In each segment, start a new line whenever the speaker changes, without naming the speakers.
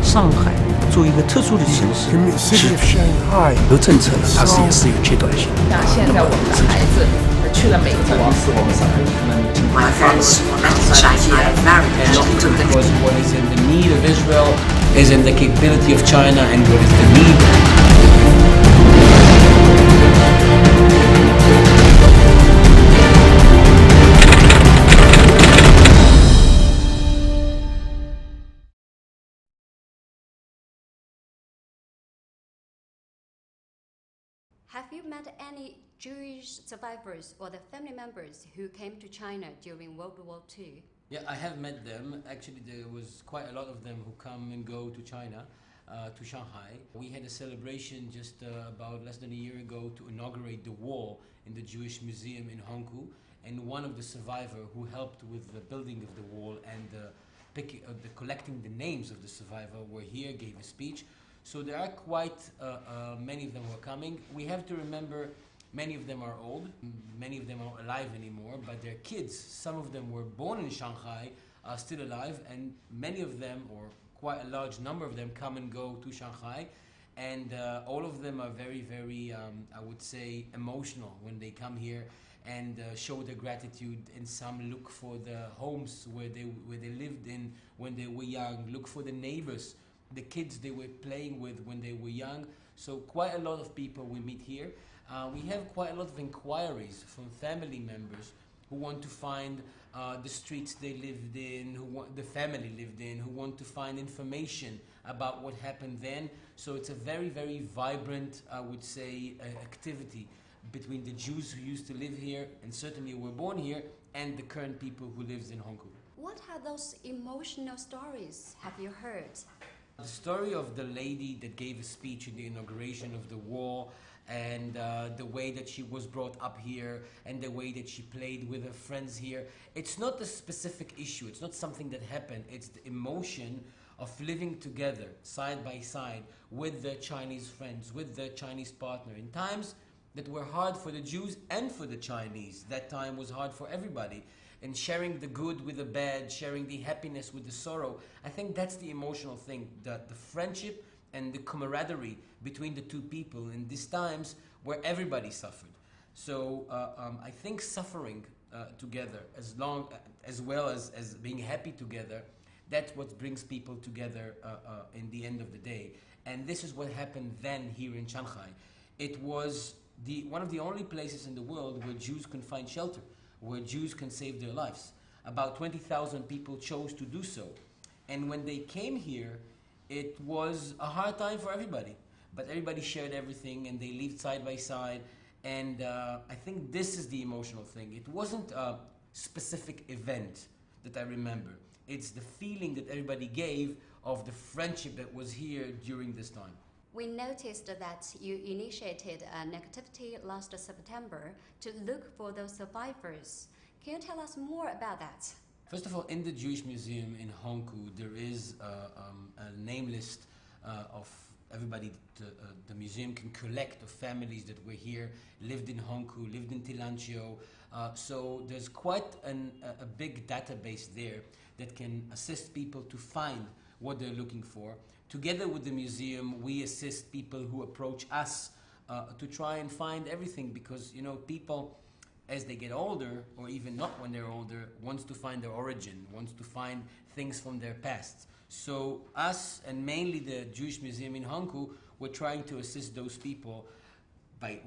上海作为一个特殊的城市，
City of Shanghai
有政策的，它是也是有阶段性。
那现在我们的孩子去了美国，
My friends in Shanghai are very interested in
Because what is in the need of Israel is in the capability of China, and what is the need.
Have you met any Jewish survivors or the family members who came to China during World War II?
Yeah, I have met them. Actually, there was quite a lot of them who come and go to China, to Shanghai. We had a celebration just about less than a year ago to inaugurate the wall in the Jewish Museum in Hongkou. And one of the survivors who helped with the building of the wall and the collecting the names of the survivor were here, gave a speech. So there are quite many of them who are coming. We have to remember many of them are old, many of them are not alive anymore, but their kids, some of them were born in Shanghai, are still alive, and many of them, or quite a large number of them, come and go to Shanghai. And all of them are very, very, I would say, emotional when they come here and show their gratitude. And some look for the homes where they lived in when they were young, look for the neighbors, the kids they were playing with when they were young. So quite a lot of people we meet here. We have quite a lot of inquiries from family members who want to find the streets they lived in, the family lived in, who want to find information about what happened then. So it's a very, very vibrant, I would say, activity between the Jews who used to live here and certainly were born here and the current people who lives in Hong Kong.
What are those emotional stories have you heard?
The story of the lady that gave a speech in the inauguration of the wall, and the way that she was brought up here and the way that she played with her friends here. It's not a specific issue, it's not something that happened, it's the emotion of living together side by side with the Chinese friends, with the Chinese partner in times that were hard for the Jews and for the Chinese. That time was hard for everybody. And sharing the good with the bad, sharing the happiness with the sorrow. I think that's the emotional thing, that the friendship and the camaraderie between the two people in these times where everybody suffered. So I think suffering together, as well as being happy together, that's what brings people together in the end of the day. And this is what happened then here in Shanghai. It was one of the only places in the world where Jews can find shelter, where Jews can save their lives. About 20,000 people chose to do so. And when they came here, it was a hard time for everybody. But everybody shared everything and they lived side by side. And I think this is the emotional thing. It wasn't a specific event that I remember. It's the feeling that everybody gave of the friendship that was here during this time.
We noticed that you initiated an activity last September to look for those survivors. Can you tell us more about that?
First of all, in the Jewish Museum in Hongkou, there is a name list of everybody that the museum can collect, of families that were here, lived in Hongkou, lived in Tilancio. So there's quite a big database there that can assist people to find what they're looking for. Together with the museum, we assist people who approach us to try and find everything, because people, as they get older, or even not when they're older, wants to find their origin, wants to find things from their past. So us, and mainly the Jewish Museum in Hongkou, we're trying to assist those people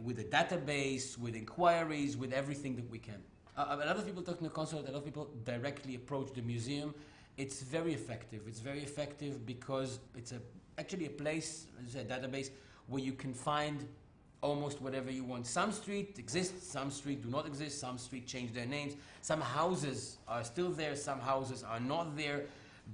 with a database, with inquiries, with everything that we can. A lot of people talk to the consulate, a lot of people directly approach the museum. It's very effective. It's very effective because it's actually a place, a database, where you can find almost whatever you want. Some street exists, some street do not exist, some street change their names, some houses are still there, some houses are not there.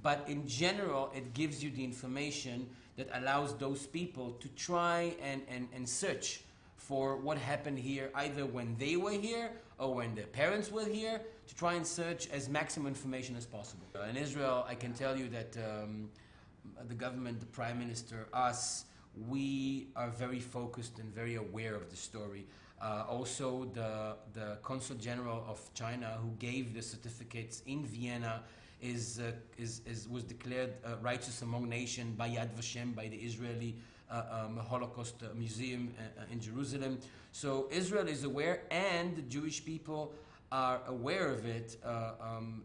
But in general, it gives you the information that allows those people to try and search for what happened here, either when they were here or when their parents were here, to try and search as maximum information as possible. In Israel, I can tell you that the government, the Prime Minister, us, we are very focused and very aware of the story. Also, the Consul General of China, who gave the certificates in Vienna, was declared righteous among nations by Yad Vashem, by the Israeli Holocaust Museum in Jerusalem. So Israel is aware, and the Jewish people are aware of it.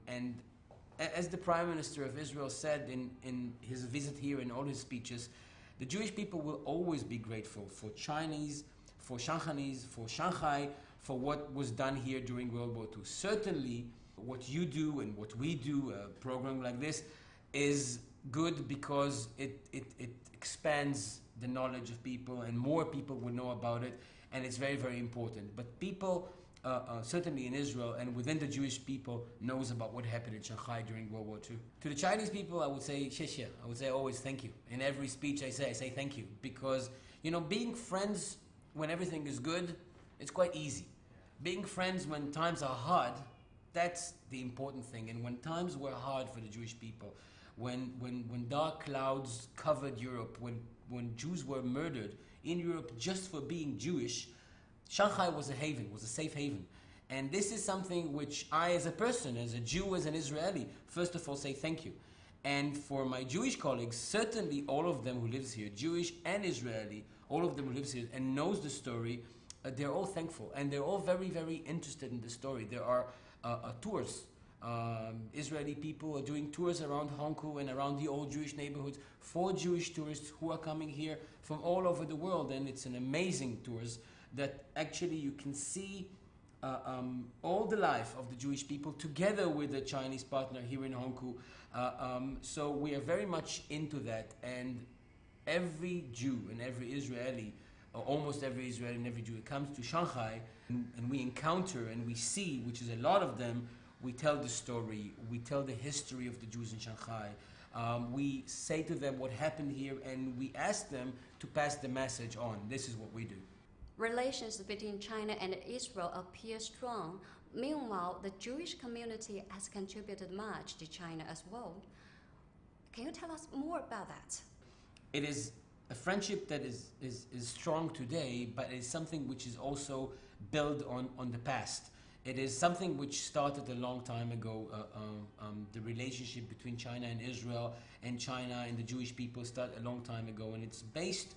And as the Prime Minister of Israel said in his visit here, in all his speeches, the Jewish people will always be grateful for Chinese, for Shanghainese, for Shanghai, for what was done here during World War II. Certainly, what you do and what we do, a program like this, is good because it expands the knowledge of people, and more people will know about it, and it's very, very important. But people, certainly in Israel and within the Jewish people, knows about what happened in Shanghai during World War II. To the Chinese people, I would say xie. I would say always thank you. In every speech I say thank you, because being friends when everything is good, it's quite easy. Being friends when times are hard, that's the important thing. And when times were hard for the Jewish people, when dark clouds covered Europe, when Jews were murdered in Europe just for being Jewish, Shanghai was a haven, was a safe haven. And this is something which I, as a person, as a Jew, as an Israeli, first of all say thank you. And for my Jewish colleagues, certainly all of them who lives here, Jewish and Israeli, all of them who lives here and knows the story, they're all thankful. And they're all very, very interested in the story. There are tours. Israeli people are doing tours around Hongkou and around the old Jewish neighborhoods for Jewish tourists who are coming here from all over the world. And it's an amazing tours that actually you can see all the life of the Jewish people together with a Chinese partner here in Hongkou. So we are very much into that. And every Jew and every Israeli, or almost every Israeli and every Jew that comes to Shanghai, and we encounter and we see, which is a lot of them, we tell the story, we tell the history of the Jews in Shanghai. We say to them what happened here, and we ask them to pass the message on. This is what we do.
Relations between China and Israel appear strong. Meanwhile, the Jewish community has contributed much to China as well. Can you tell us more about that?
It is a friendship that is strong today, but it is something which is also built on the past. It is something which started a long time ago. The relationship between China and Israel, and China and the Jewish people started a long time ago, and it's based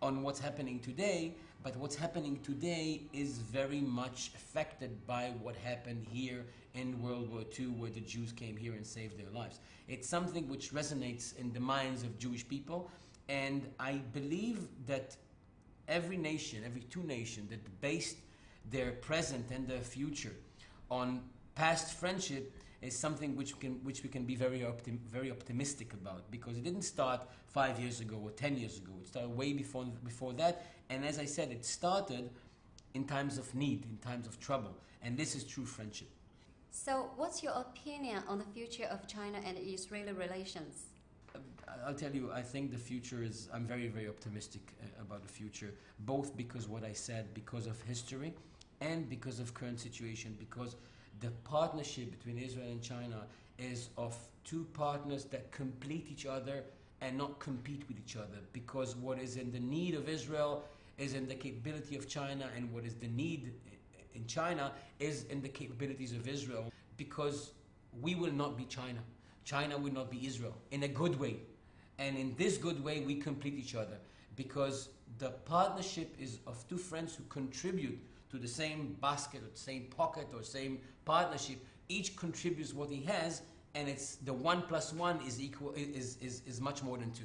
on what's happening today. But what's happening today is very much affected by what happened here in World War II, where the Jews came here and saved their lives. It's something which resonates in the minds of Jewish people, and I believe that every nation, every two nations that based their present and their future on past friendship is something which we can be very optimistic about, because it didn't start 5 years ago or 10 years ago. It started way before that, and as I said, it started in times of need, in times of trouble, and this is true friendship.
So what's your opinion on the future of China and Israeli relations?
I'll tell you, I think the future is, I'm very, very optimistic about the future, both because what I said, because of history, and because of current situation, because the partnership between Israel and China is of two partners that complete each other and not compete with each other, because what is in the need of Israel is in the capability of China, and what is the need in China is in the capabilities of Israel, because we will not be China. China will not be Israel, in a good way. And in this good way, we complete each other, because the partnership is of two friends who contribute to the same basket or the same pocket or same partnership. Each contributes what he has, and it's the 1 + 1 is equal, is much more than 2.